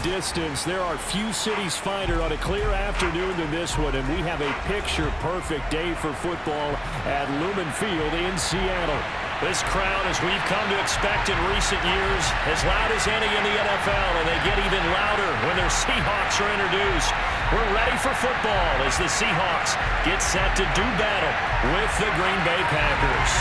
distance, there are few cities finer on a clear afternoon than this one, and we have a picture-perfect day for football at Lumen Field in Seattle. This crowd, as we've come to expect in recent years, as loud as any in the NFL, and they get even louder when their Seahawks are introduced. We're ready for football as the Seahawks get set to do battle with the Green Bay Packers.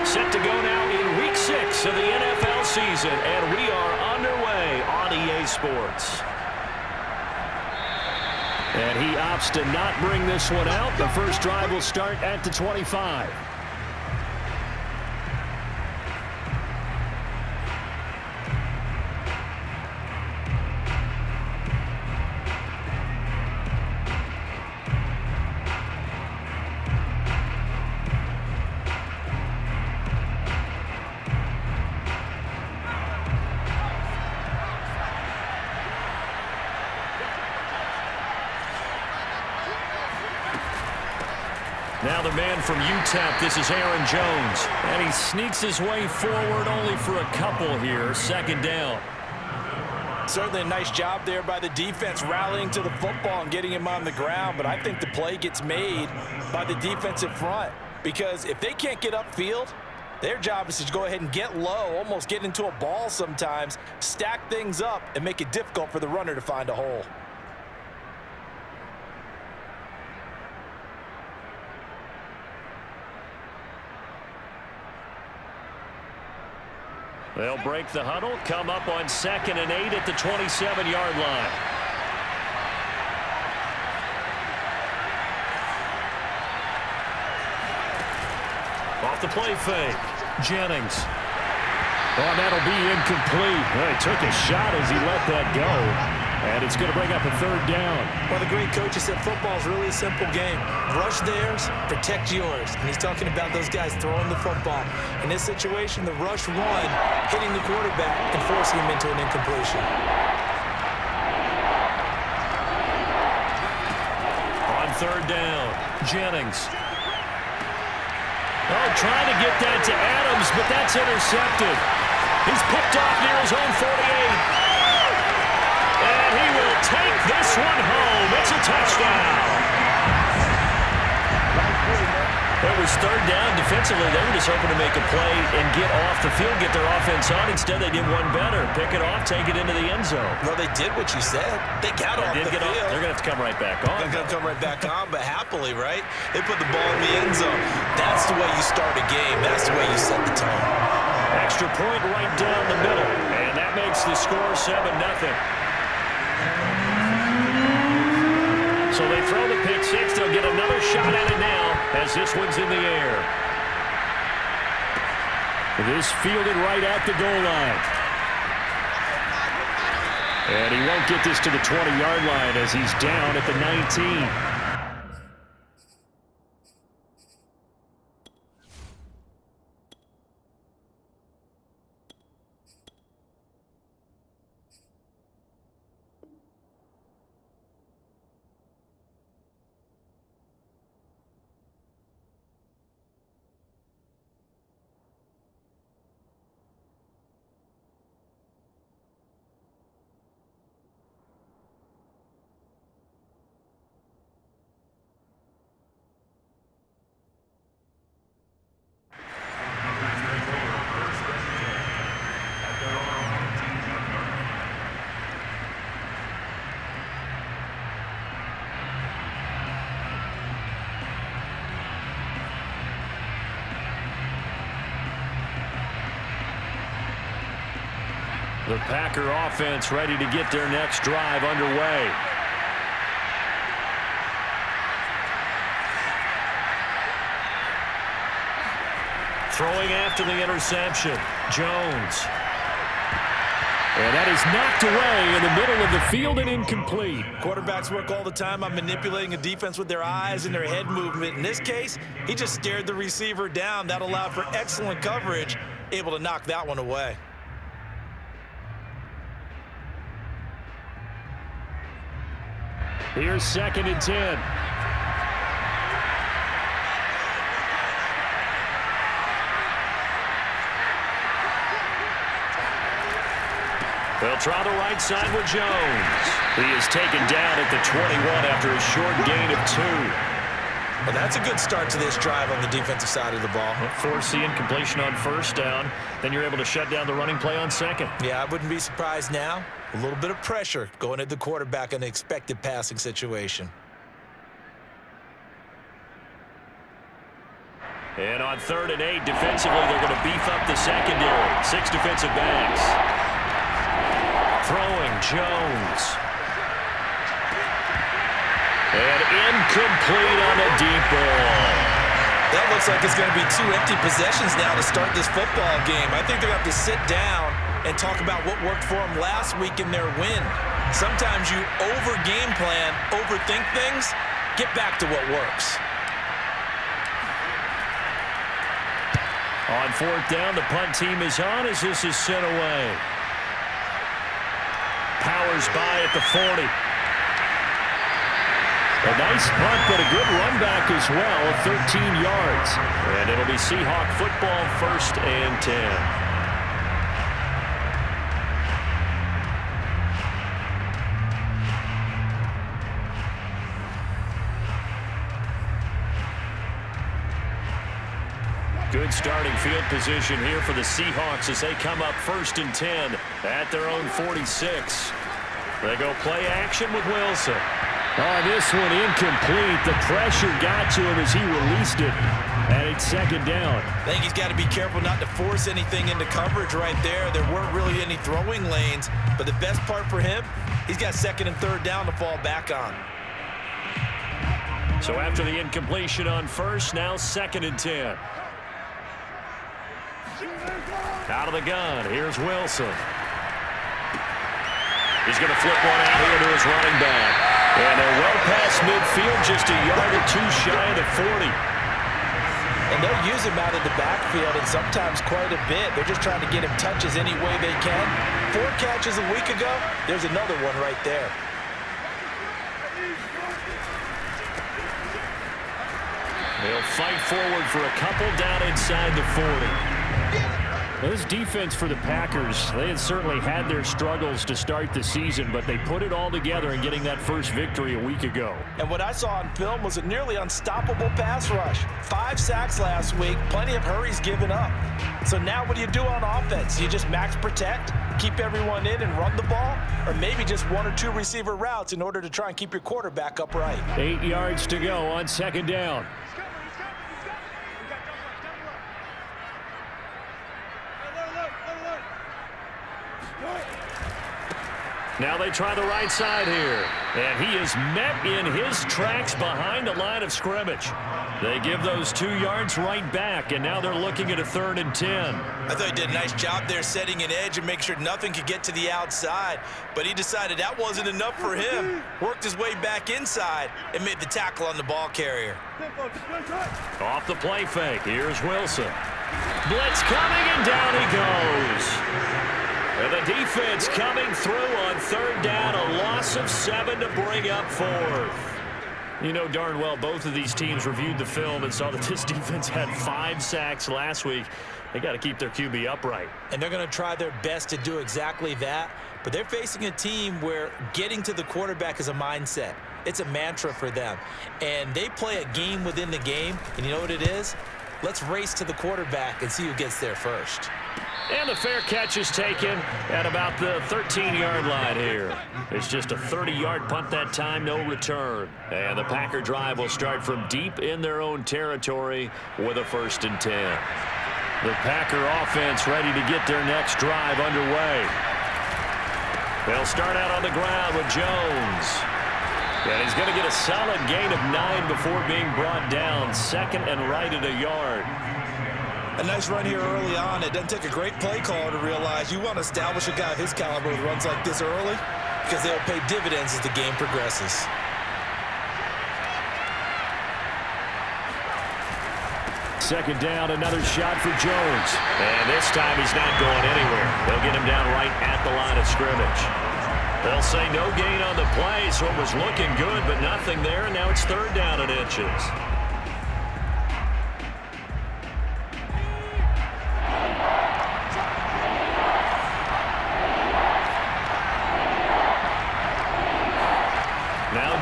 Set to go now in Week 6 of the NFL season, and we are underway on EA Sports. And he opts to not bring this one out. The first drive will start at the 25. Now the man from UTEP, this is Aaron Jones. And he sneaks his way forward only for a couple here. Second down. Certainly a nice job there by the defense rallying to the football and getting him on the ground. But I think the play gets made by the defensive front. Because if they can't get upfield, their job is to go ahead and get low, almost get into a ball sometimes, stack things up, and make it difficult for the runner to find a hole. They'll break the huddle, come up on 2nd and 8 at the 27-yard line. Off the play fake. Jennings. Oh, that'll be incomplete. Well, he took a shot as he let that go. And it's going to bring up a third down. Well, the great coach said football is really a simple game. Rush theirs, protect yours. And he's talking about those guys throwing the football. In this situation, the rush one, hitting the quarterback and forcing him into an incompletion. On third down, Jennings. Oh, trying to get that to Adams, but that's intercepted. He's picked off near his own 48. And he will take this one home. It's a touchdown. It was third down. Defensively, they were just hoping to make a play and get off the field, get their offense on. Instead, they did one better. Pick it off, take it into the end zone. Well, they did what you said. They got off the field. They're going to have to come right back on. They're going to come right back on, but happily, right? They put the ball in the end zone. That's the way you start a game. That's the way you set the tone. Extra point right down the middle. And that makes the score 7-0. So they throw the pick six. They'll get another shot at it now as this one's in the air. This fielded right at the goal line. And he won't get this to the 20-yard line as he's down at the 19. The Packer offense ready to get their next drive underway. Throwing after the interception, Jones. And that is knocked away in the middle of the field and incomplete. Quarterbacks work all the time on manipulating a defense with their eyes and their head movement. In this case, he just stared the receiver down. That allowed for excellent coverage, able to knock that one away. Here's 2nd and 10. They'll try the right side with Jones. He is taken down at the 21 after a short gain of 2. Well, that's a good start to this drive on the defensive side of the ball. Force the incompletion on first down. Then you're able to shut down the running play on second. Yeah, I wouldn't be surprised now. A little bit of pressure going at the quarterback in the expected passing situation. And on 3rd and 8, defensively, they're going to beef up the secondary. 6 defensive backs. Throwing Jones. And incomplete on a deep ball. That looks like it's going to be 2 empty possessions now to start this football game. I think they're going to have to sit down and talk about what worked for them last week in their win. Sometimes you over-game plan, overthink things, get back to what works. On 4th down, the punt team is on as this is sent away. Powers by at the 40. A nice punt, but a good run back as well, 13 yards. And it'll be Seahawk football, 1st and 10. Good starting field position here for the Seahawks as they come up 1st and 10 at their own 46. They go play action with Wilson. Oh, this one incomplete. The pressure got to him as he released it. And it's 2nd down. I think he's got to be careful not to force anything into coverage right there. There weren't really any throwing lanes. But the best part for him, he's got 2nd and 3rd down to fall back on. So after the incompletion on 1st, now 2nd and 10. Out of the gun, here's Wilson. He's going to flip one out here to his running back. And they're well past midfield, just a yard or 2 shy of the 40. And they'll use him out of the backfield, and sometimes quite a bit. They're just trying to get him touches any way they can. 4 catches a week ago, there's another one right there. They'll fight forward for a couple down inside the 40. This defense for the Packers, they had certainly had their struggles to start the season, but they put it all together in getting that first victory a week ago. And what I saw on film was a nearly unstoppable pass rush. 5 sacks last week, plenty of hurries given up. So now what do you do on offense? You just max protect, keep everyone in and run the ball, or maybe just 1 or 2 receiver routes in order to try and keep your quarterback upright. 8 yards to go on 2nd down. Now they try the right side here. And he is met in his tracks behind the line of scrimmage. They give those 2 yards right back, and now they're looking at a 3rd and 10. I thought he did a nice job there setting an edge and make sure nothing could get to the outside. But he decided that wasn't enough for him. Worked his way back inside and made the tackle on the ball carrier. Off the play fake. Here's Wilson. Blitz coming, and down he goes. And the defense coming through on 3rd down, a loss of 7 to bring up 4th. You know darn well both of these teams reviewed the film and saw that this defense had 5 sacks last week. They got to keep their QB upright. And they're going to try their best to do exactly that. But they're facing a team where getting to the quarterback is a mindset. It's a mantra for them. And they play a game within the game. And you know what it is? Let's race to the quarterback and see who gets there first. And the fair catch is taken at about the 13-yard line here. It's just a 30-yard punt that time, no return. And the Packer drive will start from deep in their own territory with a 1st and 10. The Packer offense ready to get their next drive underway. They'll start out on the ground with Jones. And he's going to get a solid gain of 9 before being brought down. 2nd and right at a yard. A nice run here early on. It doesn't take a great play caller to realize you want to establish a guy of his caliber with runs like this early because they'll pay dividends as the game progresses. Second down, another shot for Jones. And this time he's not going anywhere. They'll get him down right at the line of scrimmage. They'll say no gain on the play, so it was looking good, but nothing there, and now it's 3rd down and inches.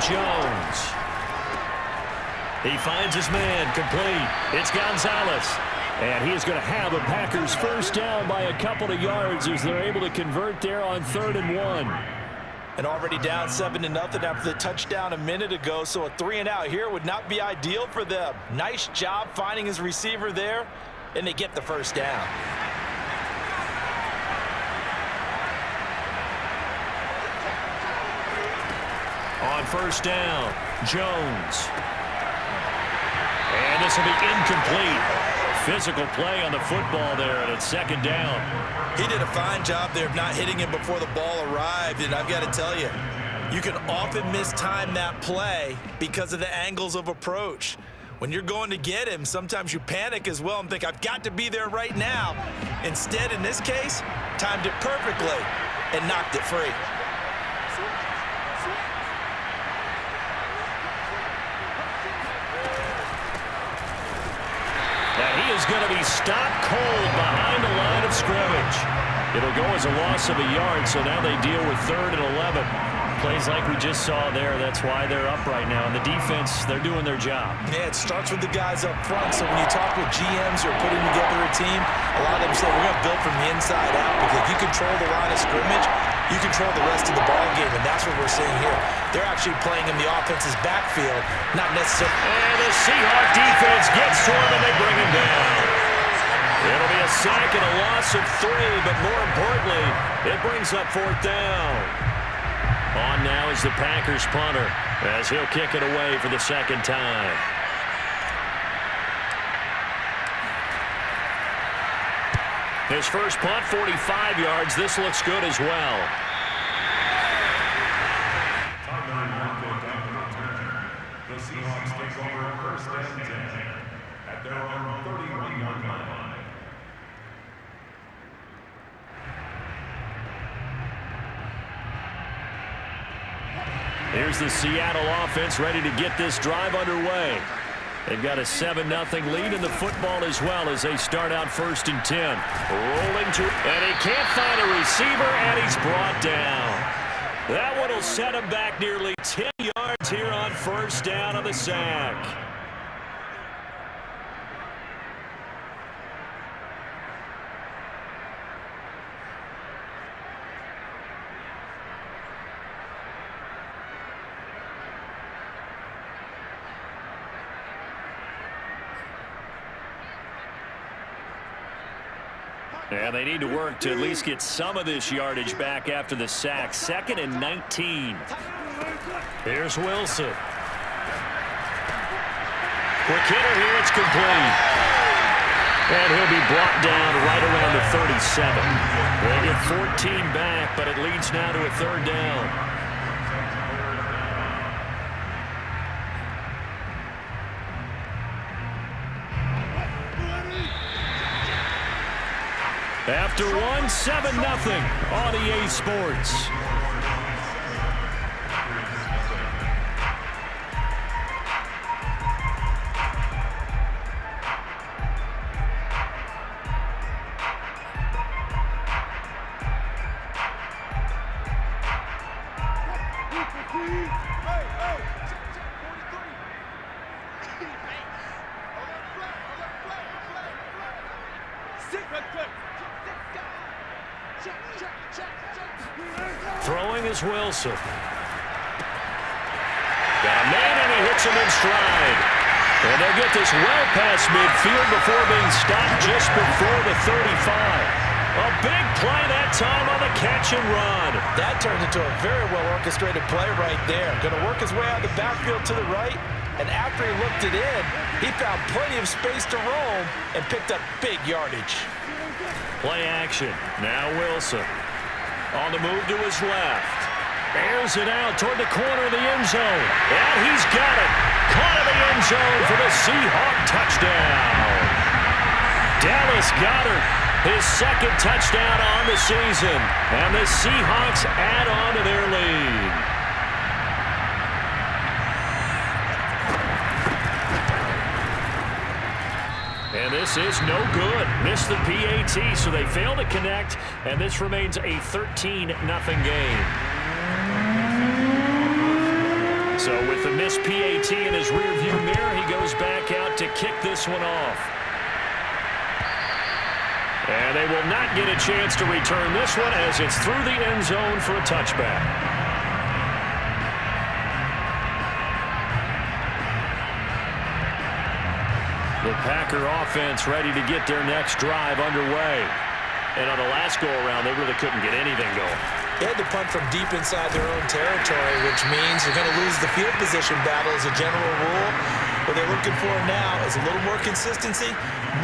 Jones. He finds his man, complete. It's Gonzalez. And he is going to have a Packers first down by a couple of yards as they're able to convert there on 3rd and 1. And already down 7-0 after the touchdown a minute ago, so a 3-and-out here would not be ideal for them. Nice job finding his receiver there, and they get the first down. On first down, Jones. And this will be incomplete. Physical play on the football there, and it's 2nd down. He did a fine job there of not hitting him before the ball arrived, and I've got to tell you, you can often mistime that play because of the angles of approach. When you're going to get him, sometimes you panic as well and think, I've got to be there right now. Instead, in this case, timed it perfectly and knocked it free. Is going to be stopped cold behind the line of scrimmage. It'll go as a loss of a yard, so now they deal with 3rd and 11. Plays like we just saw there. That's why they're up right now. And the defense, they're doing their job. Yeah, it starts with the guys up front. So when you talk with GMs who are putting together a team, a lot of them say we're going to build from the inside out, because if you control the line of scrimmage, you control the rest of the ball game, and that's what we're seeing here. They're actually playing in the offense's backfield, not necessarily. And the Seahawks defense gets to him, and they bring him down. It'll be a sack and a loss of 3, but more importantly, it brings up 4th down. On now is the Packers punter, as he'll kick it away for the 2nd time. His first punt, 45 yards. This looks good as well. The Seahawks take over 1st and 10 at their own 31-yard line. Here's the Seattle offense ready to get this drive underway. They've got a 7-0 lead in the football as well as they start out 1st and 10. Rolling to, and he can't find a receiver, and he's brought down. That one will set him back nearly 10 yards here on 1st down on the sack. And they need to work to at least get some of this yardage back after the sack. 2nd and 19. Here's Wilson. Quick hitter here. It's complete. And he'll be brought down right around the 37. They get 14 back, but it leads now to a 3rd down. After 7-0 on EA Sports. Throwing is Wilson. Got a man, and he hits him in stride. And they'll get this well past midfield before being stopped just before the 35. A big play that time on the catch and run. That turned into a very well-orchestrated play right there. Going to work his way out of the backfield to the right, and after he looked it in, he found plenty of space to roam and picked up big yardage. Play action. Now Wilson. On the move to his left. Airs it out toward the corner of the end zone. And he's got it. Caught in the end zone for the Seahawk touchdown. Dallas Goedert, his 2nd touchdown on the season. And the Seahawks add on to their lead. And this is no good. Missed the PAT, so they fail to connect, and this remains a 13-0 game. So with the missed PAT in his rearview mirror, he goes back out to kick this one off. And they will not get a chance to return this one as it's through the end zone for a touchback. The Packer offense ready to get their next drive underway. And on the last go-around, they really couldn't get anything going. They had to punt from deep inside their own territory, which means you're going to lose the field position battle as a general rule. What they're looking for now is a little more consistency,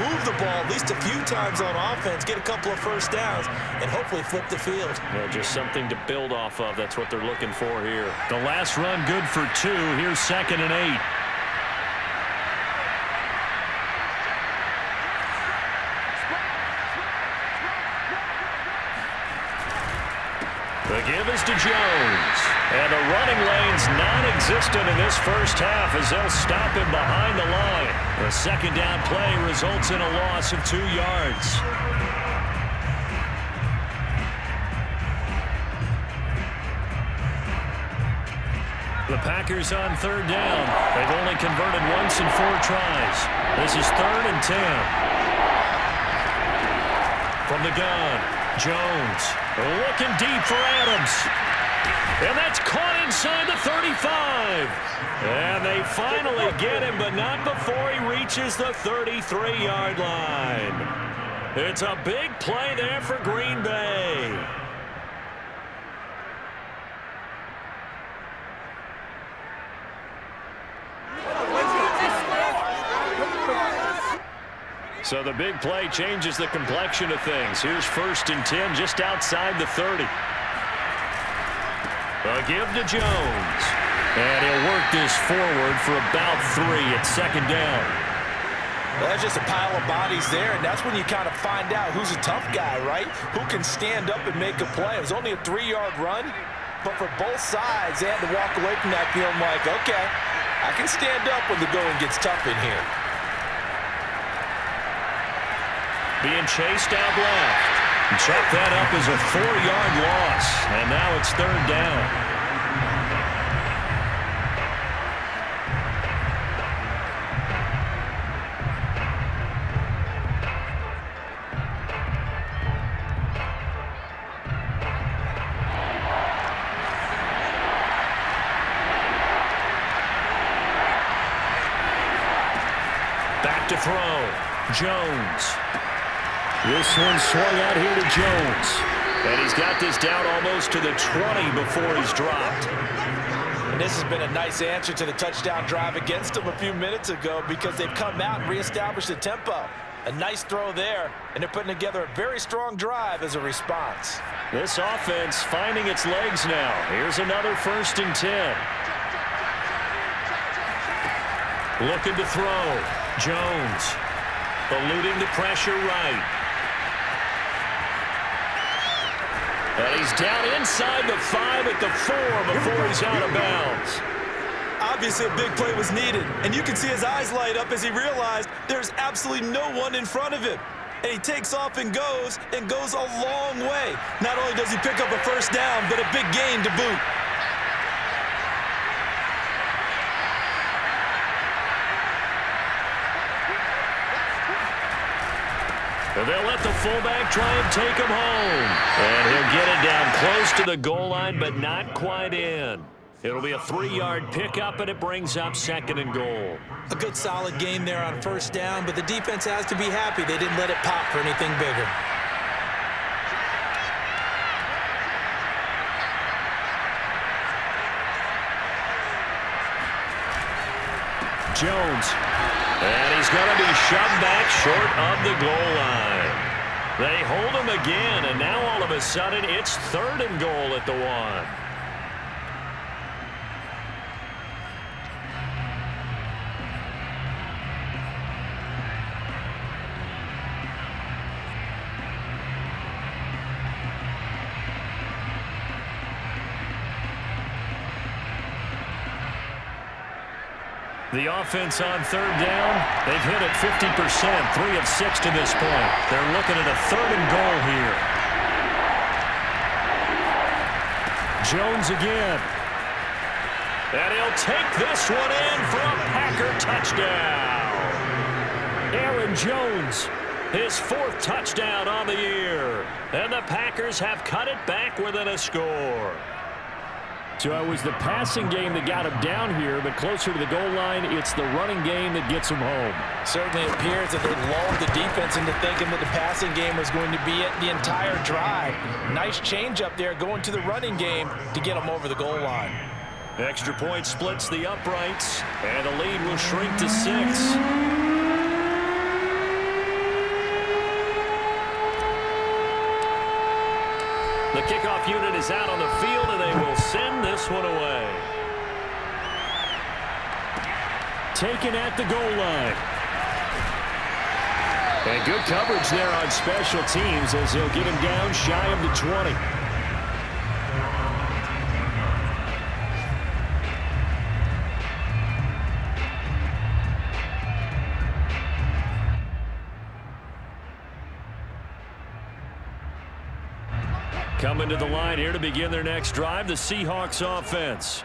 move the ball at least a few times on offense, get a couple of first downs, and hopefully flip the field. Yeah, just something to build off of. That's what they're looking for here. The last run good for 2. Here's 2nd and 8. The give is to Jones. And the running lane's non-existent in this first half as they'll stop him behind the line. The second down play results in a loss of 2 yards. The Packers on 3rd down. They've only converted once in 4 tries. This is 3rd and 10. From the gun, Jones looking deep for Adams. And that's caught inside the 35. And they finally get him, but not before he reaches the 33-yard line. It's a big play there for Green Bay. So the big play changes the complexion of things. Here's 1st and 10 just outside the 30. A give to Jones. And he'll work this forward for about 3 at 2nd down. Well, that's just a pile of bodies there, and that's when you kind of find out who's a tough guy, right? Who can stand up and make a play. It was only a 3-yard run, but for both sides, they had to walk away from that feeling like, okay, I can stand up when the going gets tough in here. Being chased out left. Check that up as a 4-yard loss. And now it's 3rd down. Back to throw. Jones. This one swung out here to Jones. And he's got this down almost to the 20 before he's dropped. And this has been a nice answer to the touchdown drive against them a few minutes ago because they've come out and reestablished the tempo. A nice throw there, and they're putting together a very strong drive as a response. This offense finding its legs now. Here's another 1st and 10. Looking to throw. Jones eluding the pressure right. And he's down inside the 5 at the 4 before he's out of bounds. Obviously, a big play was needed, and you can see his eyes light up as he realized there's absolutely no one in front of him. And he takes off and goes a long way. Not only does he pick up a 1st down, but a big gain to boot. And they'll let the fullback try and take him home. And he'll get it down close to the goal line, but not quite in. It'll be a 3-yard pickup, and it brings up 2nd and goal. A good solid game there on 1st down, but the defense has to be happy they didn't let it pop for anything bigger. Jones. And he's going to be shoved back short of the goal line. They hold him again, and now all of a sudden it's 3rd and goal at the 1. The offense on 3rd down, they've hit it 50%, 3 of 6 to this point. They're looking at a 3rd and goal here. Jones again. And he'll take this one in for a Packer touchdown. Aaron Jones, his 4th touchdown on the year. And the Packers have cut it back within a score. So it was the passing game that got him down here, but closer to the goal line, it's the running game that gets him home. Certainly appears that they lulled the defense into thinking that the passing game was going to be it the entire drive. Nice change up there going to the running game to get them over the goal line. Extra point splits the uprights, and the lead will shrink to 6. The kickoff unit is out on the field, and they will send this one away. Taken at the goal line. And good coverage there on special teams as he'll get him down shy of the 20. Coming to the line here to begin their next drive, the Seahawks offense.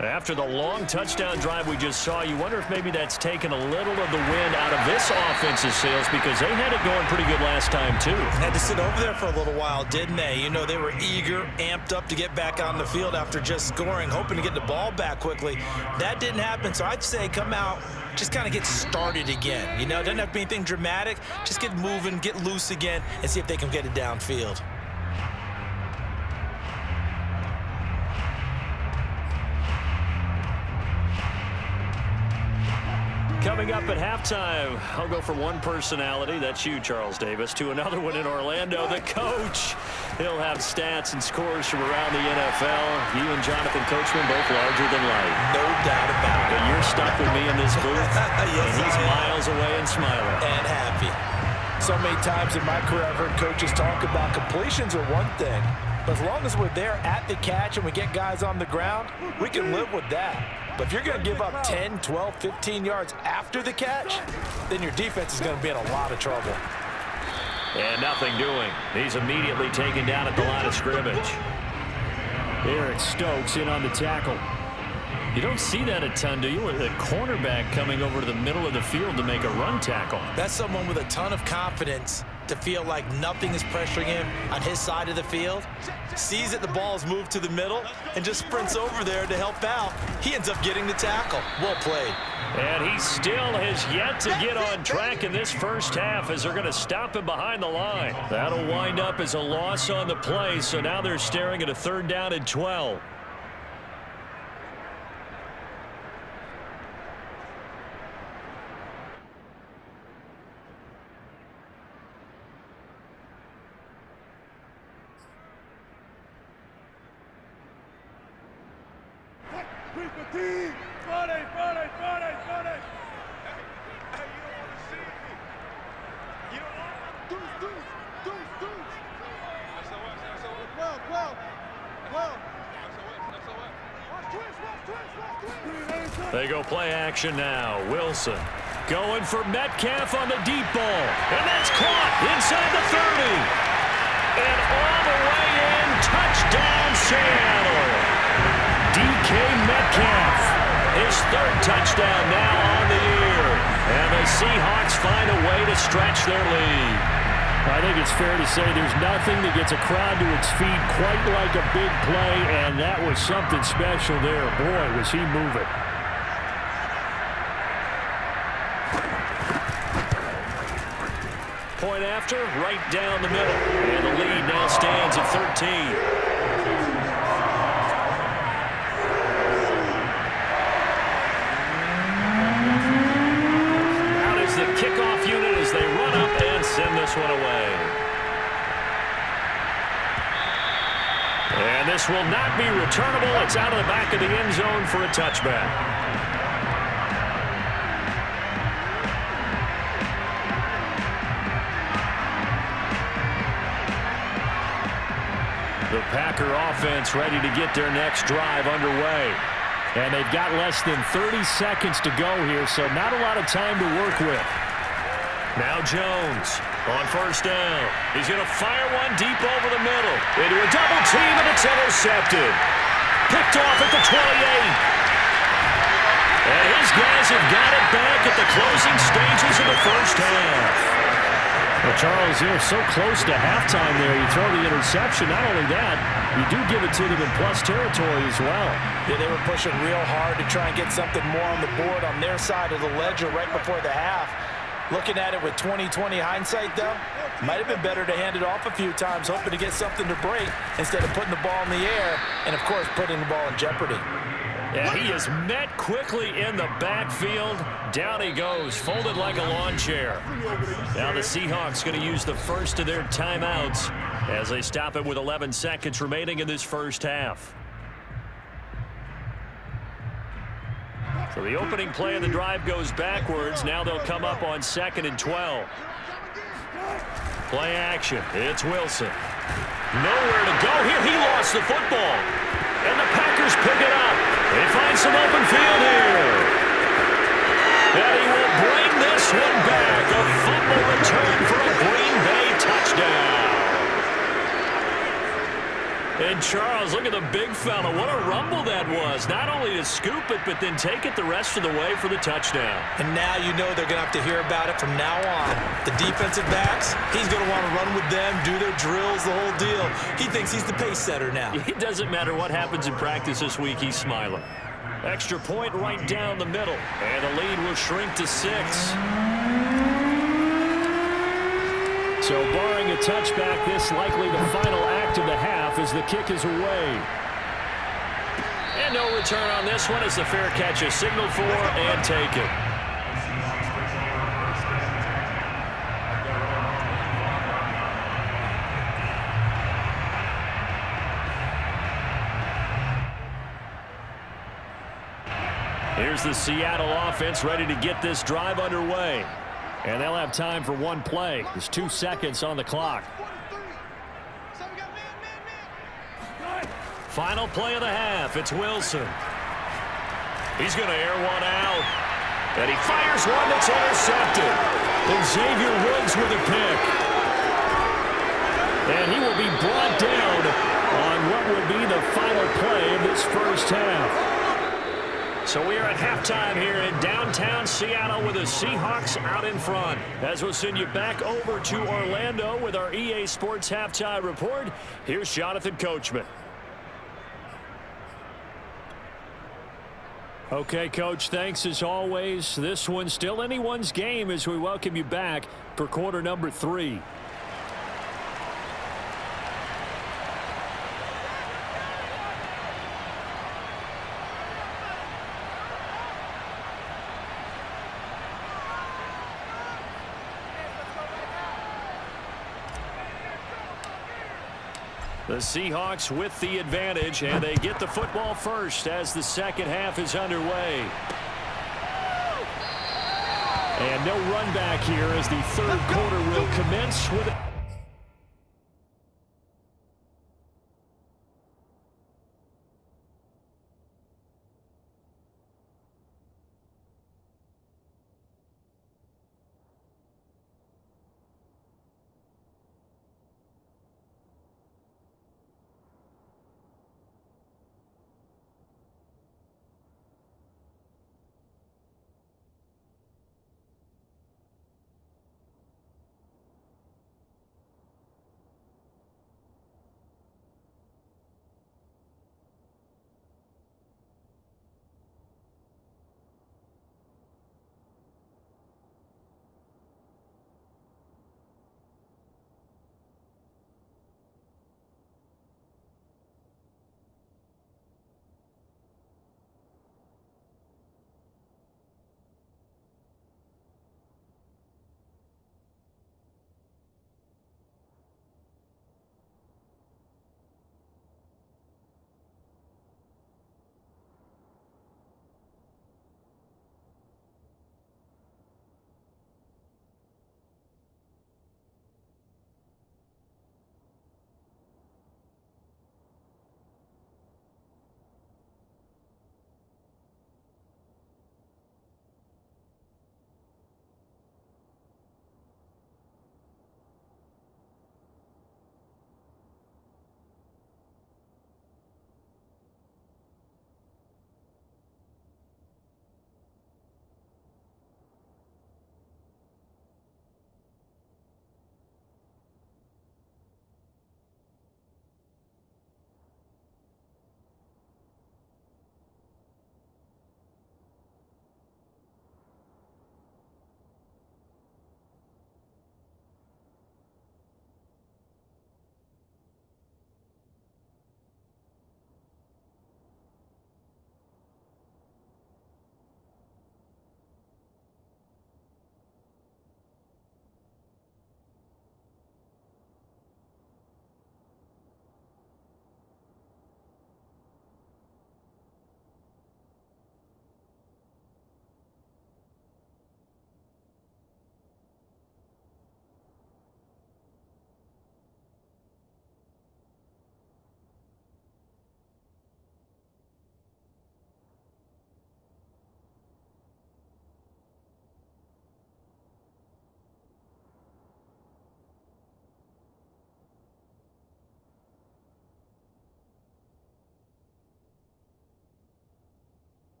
After the long touchdown drive we just saw, you wonder if maybe that's taken a little of the wind out of this offense's sails because they had it going pretty good last time too. Had to sit over there for a little while, didn't they? You know, they were eager, amped up to get back on the field after just scoring, hoping to get the ball back quickly. That didn't happen, so I'd say come out, just kind of get started again. You know, it doesn't have to be anything dramatic. Just get moving, get loose again, and see if they can get it downfield. Coming up at halftime, I'll go from one personality, that's you, Charles Davis, to another one in Orlando, the coach. He'll have stats and scores from around the NFL. You and Jonathan Coachman both larger than life. No doubt about it. But you're stuck with me in this booth, yes, and he's miles away and smiling. And happy. So many times in my career I've heard coaches talk about completions are one thing, but as long as we're there at the catch and we get guys on the ground, we can live with that. But if you're going to give up 10, 12, 15 yards after the catch, then your defense is going to be in a lot of trouble. And nothing doing. He's immediately taken down at the line of scrimmage. Eric Stokes in on the tackle. You don't see that a ton, do you? With a cornerback coming over to the middle of the field to make a run tackle. That's someone with a ton of confidence to feel like nothing is pressuring him on his side of the field. Sees that the ball is moved to the middle and just sprints over there to help out. He ends up getting the tackle. Well played. And he still has yet to get on track in this first half as they're going to stop him behind the line. That'll wind up as a loss on the play, so now they're staring at a 3rd down and 12. They go play action now. Wilson going for Metcalf on the deep ball. And that's caught inside the 30. And all the way in, touchdown Seattle. DK Metcalf, his 3rd touchdown now on the year. And the Seahawks find a way to stretch their lead. I think it's fair to say there's nothing that gets a crowd to its feet quite like a big play, and that was something special there. Boy, was he moving. Point after, right down the middle. And the lead now stands at 13. Out is the kickoff unit as they run up and send this one away. And this will not be returnable. It's out of the back of the end zone for a touchback. The Packer offense ready to get their next drive underway. And they've got less than 30 seconds to go here, so not a lot of time to work with. Now Jones on 1st down. He's going to fire one deep over the middle. Into a double team, and it's intercepted. Picked off at the 28. And his guys have got it back at the closing stages of the first half. Well, Charles, you're so close to halftime there. You throw the interception. Not only that, you do give it to them in plus territory as well. Yeah, they were pushing real hard to try and get something more on the board on their side of the ledger right before the half. Looking at it with 20/20 hindsight, though, might have been better to hand it off a few times, hoping to get something to break instead of putting the ball in the air and, of course, putting the ball in jeopardy. Yeah, he is met quickly in the backfield. Down he goes, folded like a lawn chair. Now the Seahawks going to use the first of their timeouts as they stop it with 11 seconds remaining in this first half. So the opening play of the drive goes backwards. Now they'll come up on 2nd and 12. Play action. It's Wilson. Nowhere to go here. He lost the football. And the Packers pick it up. They find some open field here. And he will bring this one back. A fumble return for a Green Bay touchdown. And Charles, look at the big fella. What a rumble that was. Not only to scoop it, but then take it the rest of the way for the touchdown. And now you know they're going to have to hear about it from now on. The defensive backs, he's going to want to run with them, do their drills, the whole deal. He thinks he's the pace setter now. It doesn't matter what happens in practice this week, he's smiling. Extra point right down the middle. And the lead will shrink to 6. So barring a touchback, this likely the final act of the half as the kick is away. And no return on this one as the fair catch is signaled for and taken. Here's the Seattle offense ready to get this drive underway. And they'll have time for one play. There's 2 seconds on the clock. Final play of the half. It's Wilson. He's going to air one out. And he fires one that's intercepted. And Xavier Woods with a pick. And he will be brought down on what will be the final play of this first half. So we are at halftime here in downtown Seattle with the Seahawks out in front. As we'll send you back over to Orlando with our EA Sports Halftime Report, here's Jonathan Coachman. Okay, Coach, thanks as always. This one's still anyone's game as we welcome you back for quarter number 3. The Seahawks with the advantage, and they get the football first as the second half is underway. And no run back here as the third quarter will commence with it.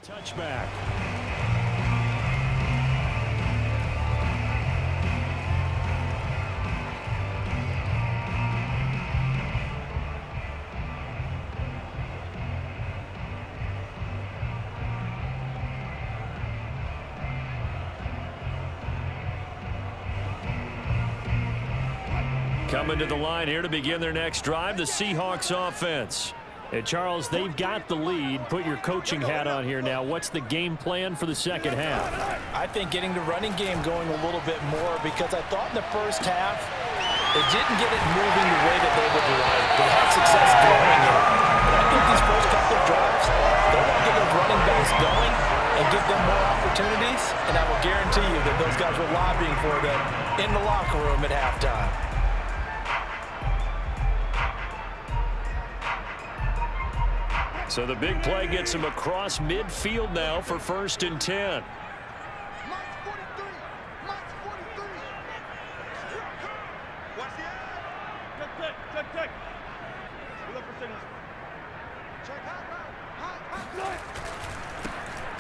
Touchback. Coming to the line here to begin their next drive, the Seahawks offense. And Charles, they've got the lead. Put your coaching hat on here now. What's the game plan for the second half? I think getting the running game going a little bit more, because I thought in the first half they didn't get it moving the way that they would like. They had success throwing it. But I think these first couple of drives, they want to get those running backs going and give them more opportunities. And I will guarantee you that those guys were lobbying for them in the locker room at halftime. So the big play gets him across midfield now for 1st and 10.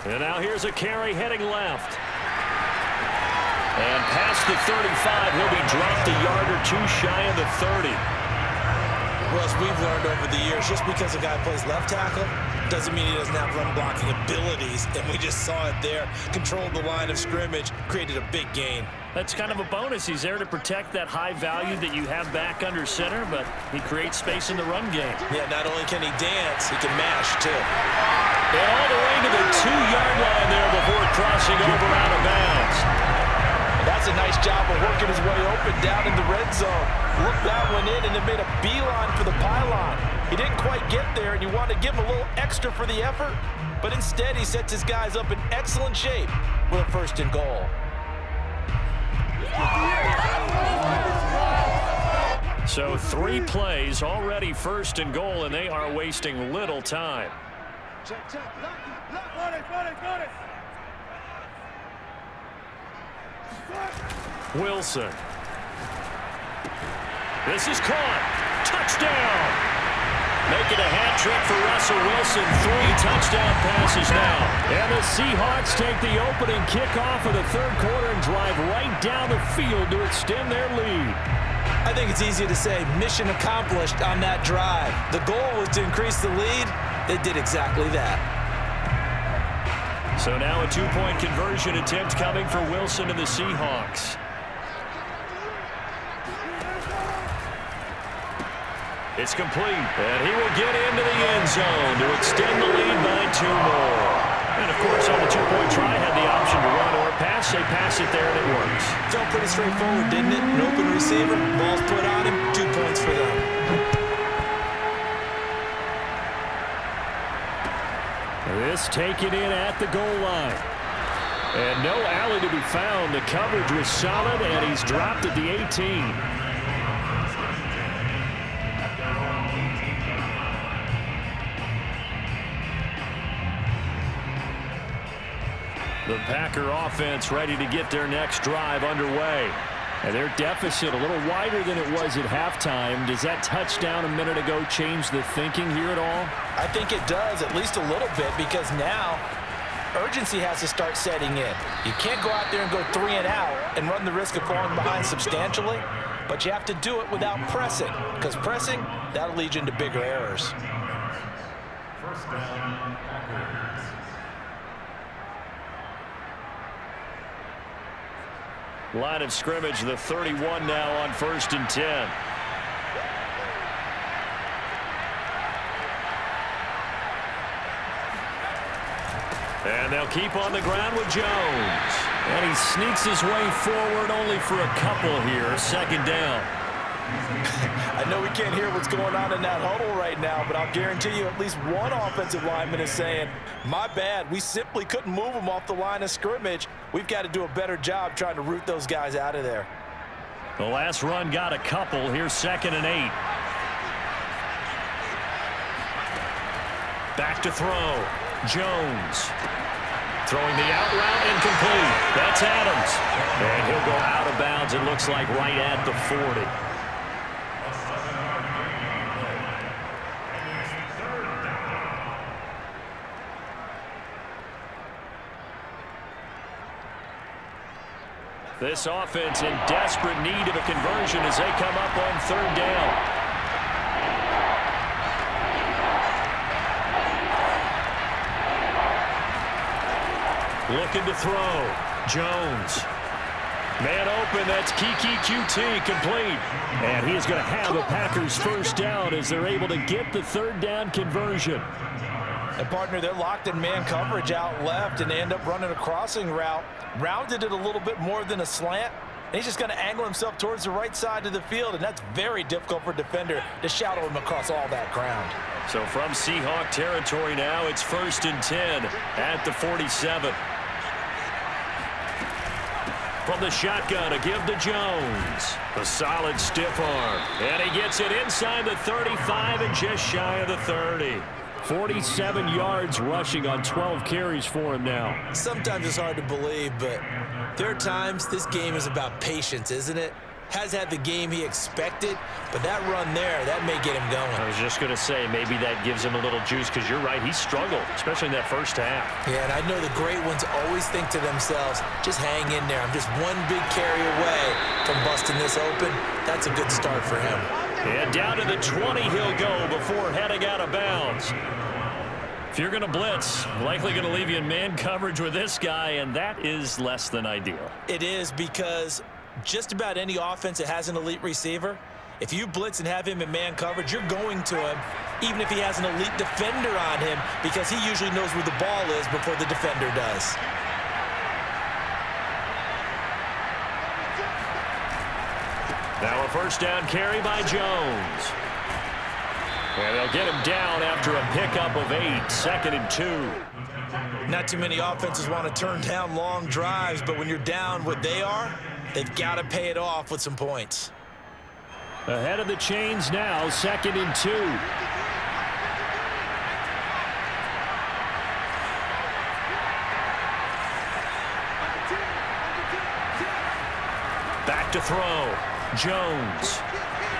And now here's a carry heading left. And past the 35, he'll be dropped a yard or two shy of the 30. Well, as we've learned over the years, just because a guy plays left tackle doesn't mean he doesn't have run blocking abilities, and we just saw it there. Controlled the line of scrimmage, created a big gain. That's kind of a bonus. He's there to protect that high value that you have back under center, but he creates space in the run game. Yeah, not only can he dance, he can mash, too. And all the way to the 2-yard line there before crossing over out of bounds. That's a nice job of working his way open down in the red zone. Looked that one in and then made a beeline for the pylon. He didn't quite get there, and you want to give him a little extra for the effort, but instead he sets his guys up in excellent shape with a 1st and goal. So 3 plays already 1st and goal, and they are wasting little time. Check. Got it. Wilson. This is caught. Touchdown. Making a hat trick for Russell Wilson. 3 touchdown passes now. And the Seahawks take the opening kickoff of the 3rd quarter and drive right down the field to extend their lead. I think it's easy to say mission accomplished on that drive. The goal was to increase the lead. They did exactly that. So now a 2-point conversion attempt coming for Wilson and the Seahawks. It's complete, and he will get into the end zone to extend the lead by 2 more. And, of course, on the 2-point try, had the option to run or pass. They pass it there, and it works. Felt pretty straightforward, didn't it? An open receiver, ball's put on him, 2 points for them. This taken in at the goal line. And no alley to be found. The coverage was solid, and he's dropped at the 18. The Packer offense ready to get their next drive underway. And their deficit a little wider than it was at halftime. Does that touchdown a minute ago change the thinking here at all? I think it does, at least a little bit, because now urgency has to start setting in. You can't go out there and go 3 and out and run the risk of falling behind substantially, but you have to do it without pressing, because pressing, that'll lead you into bigger errors. 1st down, Packers. Line of scrimmage, the 31 now on 1st and 10. And they'll keep on the ground with Jones. And he sneaks his way forward only for a couple here. 2nd down. I know we can't hear what's going on in that huddle right now, but I'll guarantee you at least one offensive lineman is saying, my bad, we simply couldn't move them off the line of scrimmage. We've got to do a better job trying to root those guys out of there. The last run got a couple. Here's 2nd and 8. Back to throw. Jones. Throwing the out route incomplete. That's Adams. And he'll go out of bounds, it looks like, right at the 40. This offense in desperate need of a conversion as they come up on third down. Looking to throw. Jones. Man open, that's Kiki QT complete. And he is going to have a Packers first down as they're able to get the third down conversion. And partner, they're locked in man coverage out left, and they end up running a crossing route. Rounded it a little bit more than a slant. And he's just going to angle himself towards the right side of the field, and that's very difficult for a defender to shadow him across all that ground. So from Seahawk territory now, it's 1st and 10 at the 47. From the shotgun, a give to Jones. A solid stiff arm. And he gets it inside the 35 and just shy of the 30. 47 yards rushing on 12 carries for him now. Sometimes it's hard to believe, but there are times this game is about patience, isn't it? Has had the game he expected, but that run there, that may get him going. I was just going to say, maybe that gives him a little juice, because you're right, he struggled, especially in that first half. Yeah, and I know the great ones always think to themselves, just hang in there. I'm just one big carry away from busting this open. That's a good start for him. And down to the 20 he'll go before heading out of bounds. If you're going to blitz, likely going to leave you in man coverage with this guy, and that is less than ideal. It is, because just about any offense that has an elite receiver, if you blitz and have him in man coverage, you're going to him, even if he has an elite defender on him, because he usually knows where the ball is before the defender does. Now a first down carry by Jones. And they'll get him down after a pickup of 8, 2nd and 2. Not too many offenses want to turn down long drives, but when you're down what they are, they've got to pay it off with some points. Ahead of the chains now, 2nd and 2. Back to throw. Jones.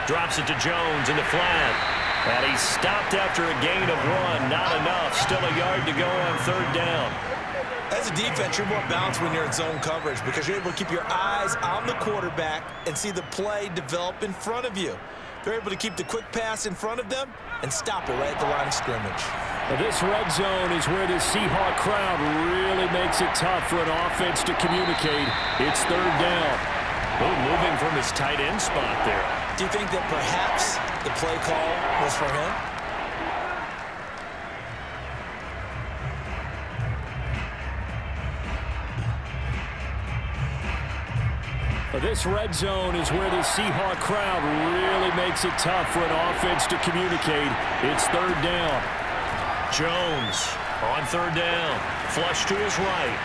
Drops it to Jones in the flat. And he's stopped after a gain of 1. Not enough. Still a yard to go on third down. As a defense, you're more balanced when you're in zone coverage because you're able to keep your eyes on the quarterback and see the play develop in front of you. They're able to keep the quick pass in front of them and stop it right at the line of scrimmage. Well, this red zone is where the Seahawk crowd really makes it tough for an offense to communicate. It's third down. Oh, moving from his tight end spot there. Do you think that perhaps the play call was for him? This red zone is where the Seahawk crowd really makes it tough for an offense to communicate. It's third down. Jones on third down. Flush to his right.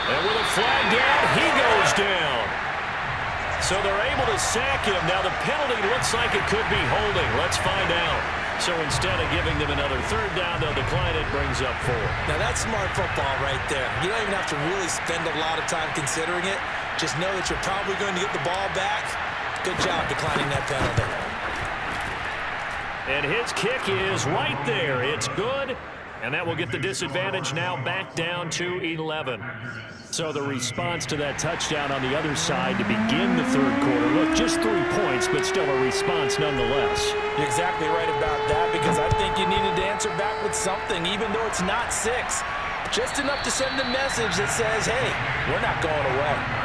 And with a flag down, he goes down. So they're able to sack him. Now the penalty looks like it could be holding. Let's find out. So instead of giving them another third down, they'll decline it, brings up 4. Now that's smart football right there. You don't even have to really spend a lot of time considering it. Just know that you're probably going to get the ball back. Good job declining that penalty. And his kick is right there. It's good. And that will get the disadvantage now back down to 11. So the response to that touchdown on the other side to begin the third quarter. Look, just 3 points, but still a response nonetheless. You're exactly right about that, because I think you needed to answer back with something, even though it's not 6. Just enough to send a message that says, hey, we're not going away.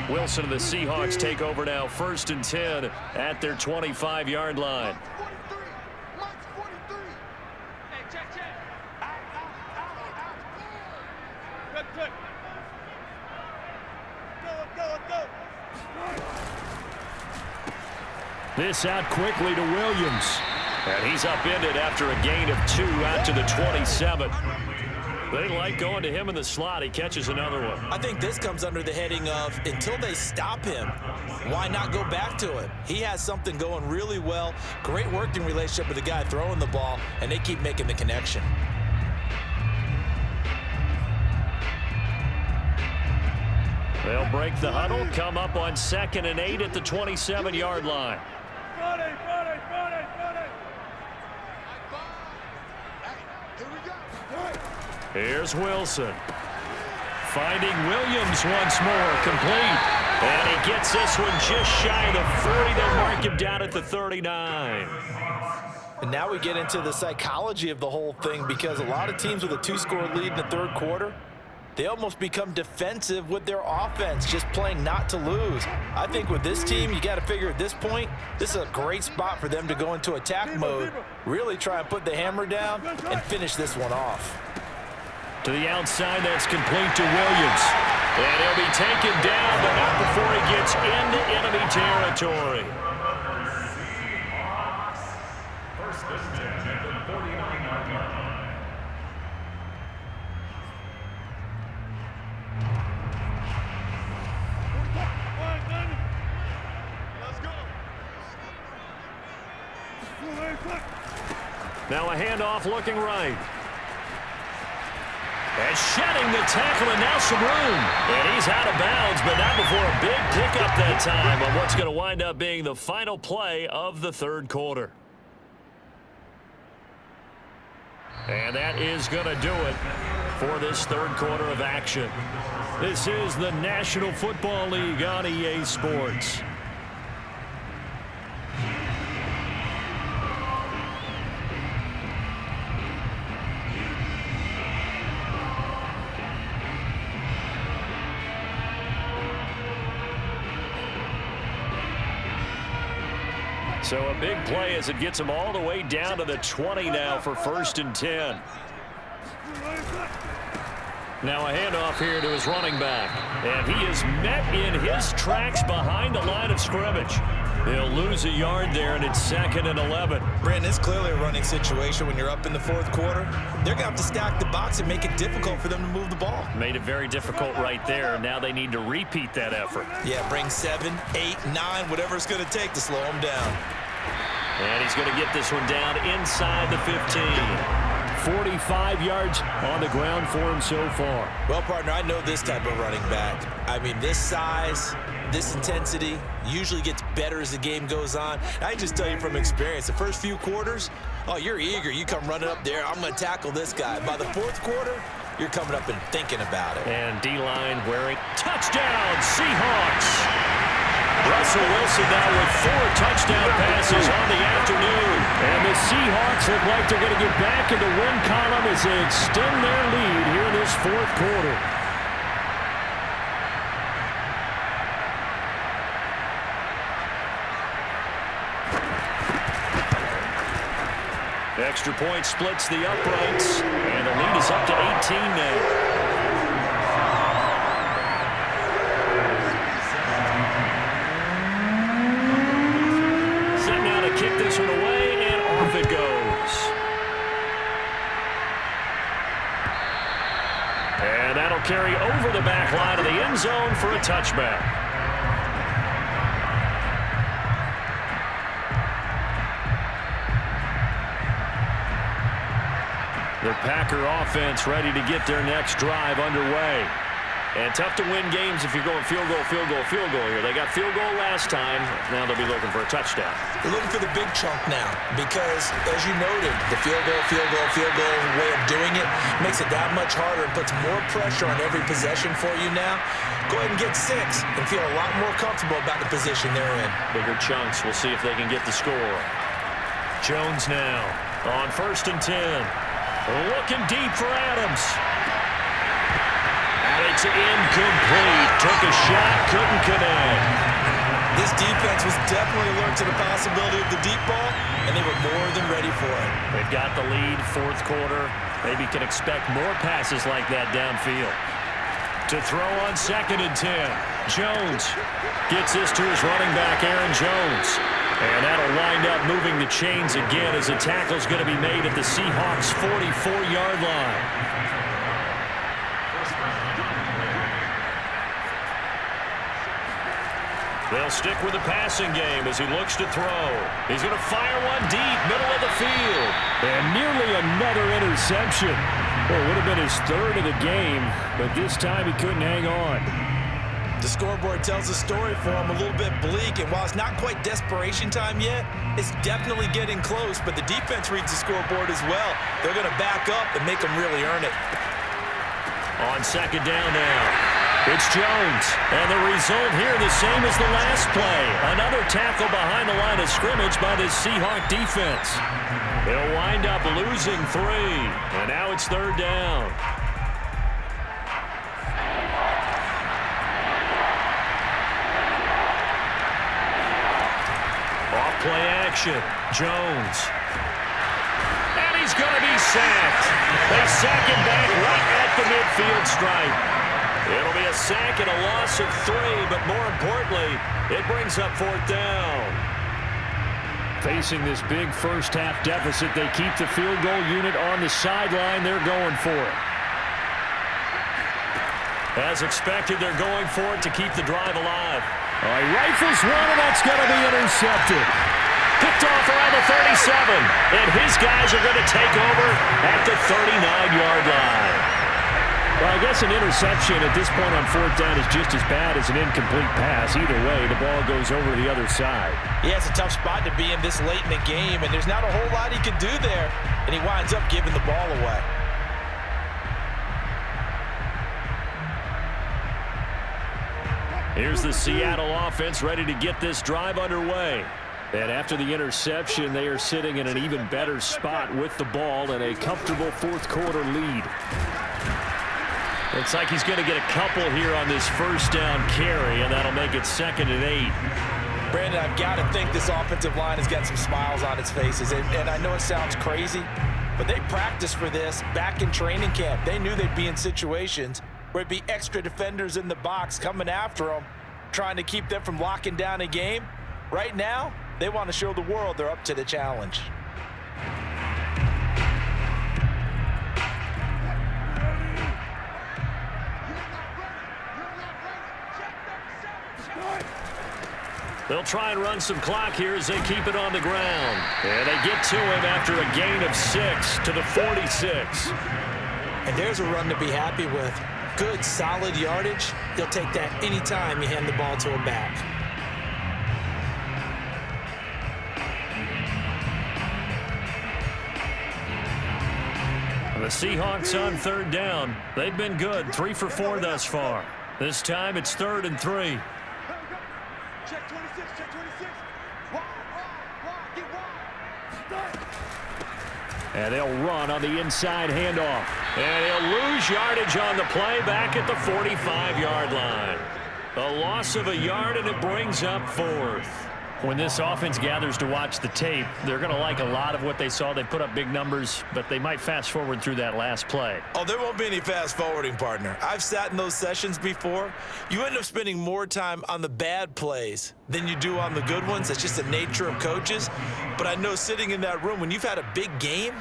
Wilson and the Seahawks take over now, 1st and 10 at their 25-yard line. This out quickly to Williams. And he's upended after a gain of 2 out to the 27. They like going to him in the slot. He catches another one. I think this comes under the heading of, until they stop him, why not go back to it? He has something going really well. Great working relationship with the guy throwing the ball, and they keep making the connection. They'll break the huddle, come up on 2nd and 8 at the 27-yard line. Here's Wilson. Finding Williams once more, complete. And he gets this one just shy of the 40. They'll mark him down at the 39. And now we get into the psychology of the whole thing, because a lot of teams with a 2-score lead in the third quarter, they almost become defensive with their offense, just playing not to lose. I think with this team, you got to figure at this point, this is a great spot for them to go into attack mode, really try and put the hammer down and finish this one off. To the outside, that's complete to Williams. And he'll be taken down, but not before he gets into enemy territory. First and 10 at the 49-yard line. Let's go. Now a handoff looking right. And shedding the tackle, and now some room. And he's out of bounds, but not before a big pickup that time on what's going to wind up being the final play of the third quarter. And that is going to do it for this third quarter of action. This is the National Football League on EA Sports. So a big play as it gets him all the way down to the 20 now for 1st and 10. Now a handoff here to his running back. And he is met in his tracks behind the line of scrimmage. He'll lose a yard there, and it's 2nd and 11. Brandon, it's clearly a running situation when you're up in the fourth quarter. They're going to have to stack the box and make it difficult for them to move the ball. Made it very difficult right there. Now they need to repeat that effort. Yeah, bring 7, 8, 9, whatever it's going to take to slow them down. And he's going to get this one down inside the 15. 45 yards on the ground for him so far. Well, partner, I know this type of running back. I mean, this size, this intensity usually gets better as the game goes on. I can just tell you from experience, the first few quarters, oh, you're eager. You come running up there, I'm going to tackle this guy. By the fourth quarter, you're coming up and thinking about it. And D-line wearing touchdown, Seahawks. Russell Wilson now with 4 touchdown passes on the afternoon. And the Seahawks look like they're going to get back in the win column as they extend their lead here in this fourth quarter. Extra point splits the uprights, and the lead is up to 18 now. Kick this one away, and off it goes. And that'll carry over the back line of the end zone for a touchback. The Packer offense ready to get their next drive underway. And tough to win games if you're going field goal, field goal, field goal here. They got field goal last time. Now they'll be looking for a touchdown. They're looking for the big chunk now because, as you noted, the field goal way of doing it makes it that much harder and puts more pressure on every possession for you now. Go ahead and get 6 and feel a lot more comfortable about the position they're in. Bigger chunks. We'll see if they can get the score. Jones now on 1st and 10. Looking deep for Adams. It's incomplete. Took a shot, couldn't connect. This defense was definitely alert to the possibility of the deep ball, and they were more than ready for it. They've got the lead, fourth quarter. Maybe can expect more passes like that downfield. To throw on 2nd and 10. Jones gets this to his running back, Aaron Jones. And that'll wind up moving the chains again as the tackle's going to be made at the Seahawks' 44-yard line. They'll stick with the passing game as he looks to throw. He's going to fire one deep, middle of the field. And nearly another interception. Well, it would have been his 3rd of the game, but this time he couldn't hang on. The scoreboard tells a story for them, a little bit bleak, and while it's not quite desperation time yet, it's definitely getting close, but the defense reads the scoreboard as well. They're going to back up and make them really earn it. On second down now, it's Jones, and the result here the same as the last play. Another tackle behind the line of scrimmage by the Seahawks defense. They'll wind up losing 3, and now it's third down. Play action. Jones. And he's going to be sacked. They sack him back right at the midfield stripe. It'll be a sack and a loss of 3, but more importantly, it brings up fourth down. Facing this big first-half deficit, they keep the field goal unit on the sideline. They're going for it. As expected, they're going for it to keep the drive alive. He rifles one, and that's going to be intercepted. Picked off around the 37, and his guys are going to take over at the 39-yard line. Well, I guess an interception at this point on fourth down is just as bad as an incomplete pass. Either way, the ball goes over to the other side. Yeah, it's a tough spot to be in this late in the game, and there's not a whole lot he could do there, and he winds up giving the ball away. Here's the Seattle offense ready to get this drive underway. And after the interception, they are sitting in an even better spot with the ball and a comfortable fourth-quarter lead. Looks like he's going to get a couple here on this first down carry, and that'll make it 2nd and 8. Brandon, I've got to think this offensive line has got some smiles on its faces. And I know it sounds crazy, but they practiced for this back in training camp. They knew they'd be in situations where it'd be extra defenders in the box coming after them, trying to keep them from locking down a game. Right now, they want to show the world they're up to the challenge. They'll try and run some clock here as they keep it on the ground. And they get to him after a gain of 6 to the 46. And there's a run to be happy with. Good, solid yardage. You'll take that anytime you hand the ball to a back. The Seahawks on third down. They've been good, 3 for 4 thus far. This time it's 3rd and 3. Check 26, check 26. Wide, get wide. And they'll run on the inside handoff. And he'll lose yardage on the play back at the 45-yard line. A loss of a yard, and it brings up 4th. When this offense gathers to watch the tape, they're going to like a lot of what they saw. They put up big numbers, but they might fast forward through that last play. Oh, there won't be any fast forwarding, partner. I've sat in those sessions before. You end up spending more time on the bad plays than you do on the good ones. That's just the nature of coaches. But I know sitting in that room, when you've had a big game,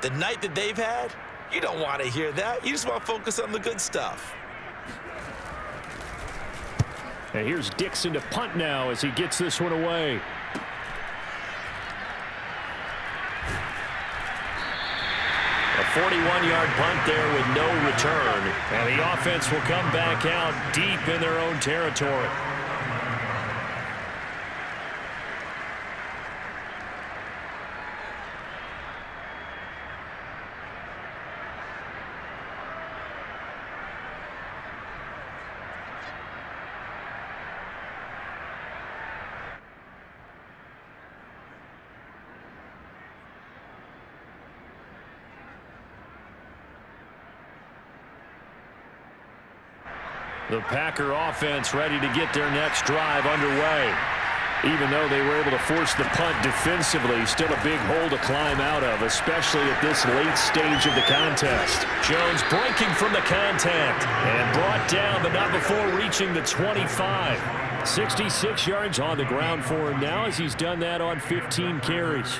the night that they've had, you don't want to hear that. You just want to focus on the good stuff. And here's Dixon to punt now as he gets this one away. A 41-yard punt there with no return. And the offense will come back out deep in their own territory. The Packer offense ready to get their next drive underway. Even though they were able to force the punt defensively, still a big hole to climb out of, especially at this late stage of the contest. Jones breaking from the contact and brought down, but not before reaching the 25. 66 yards on the ground for him now as he's done that on 15 carries.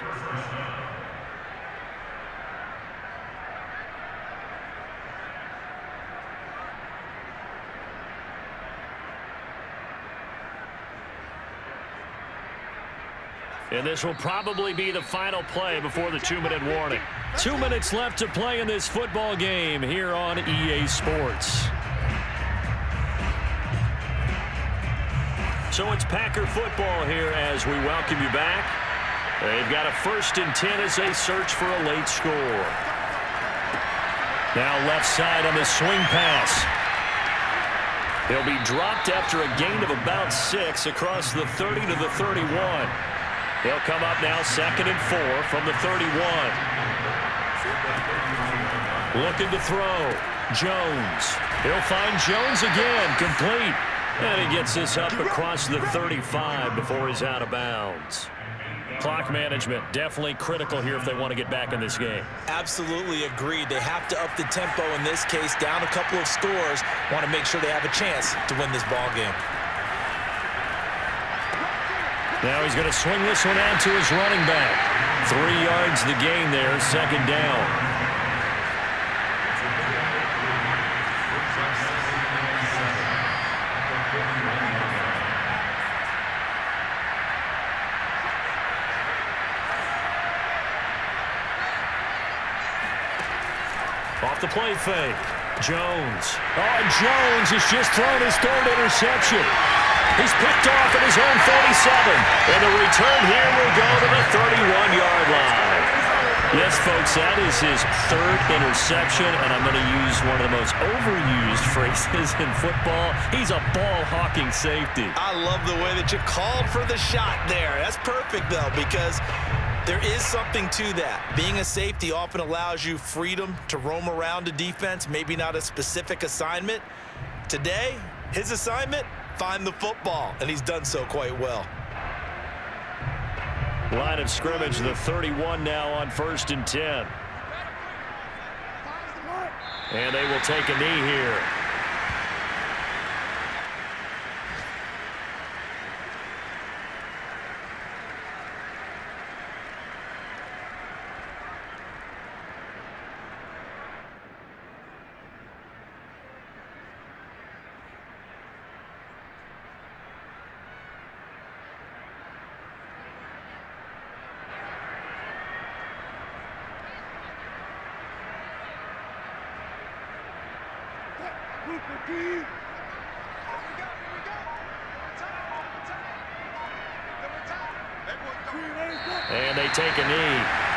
And this will probably be the final play before the 2-minute warning. 2 minutes left to play in this football game here on EA Sports. So it's Packer football here as we welcome you back. They've got a 1st and 10 as they search for a late score. Now left side on the swing pass. He'll be dropped after a gain of about 6 across the 30 to the 31. He'll come up now 2nd and 4 from the 31. Looking to throw. Jones. He'll find Jones again. Complete. And he gets this up across the 35 before he's out of bounds. Clock management definitely critical here if they want to get back in this game. Absolutely agreed. They have to up the tempo in this case, down a couple of scores. Want to make sure they have a chance to win this ball game. Now he's going to swing this one out to his running back. 3 yards the gain there, 2nd down. Off the play fake. Jones. Oh, and Jones has just thrown his 3rd interception. He's picked off at his own 47. And the return here will go to the 31-yard line. Yes, folks, that is his 3rd interception, and I'm going to use one of the most overused phrases in football. He's a ball-hawking safety. I love the way that you called for the shot there. That's perfect, though, because there is something to that. Being a safety often allows you freedom to roam around a defense, maybe not a specific assignment. Today, his assignment, find the football, and he's done so quite well. Line of scrimmage, the 31 now on 1st and 10. And they will take a knee here. And they take a knee.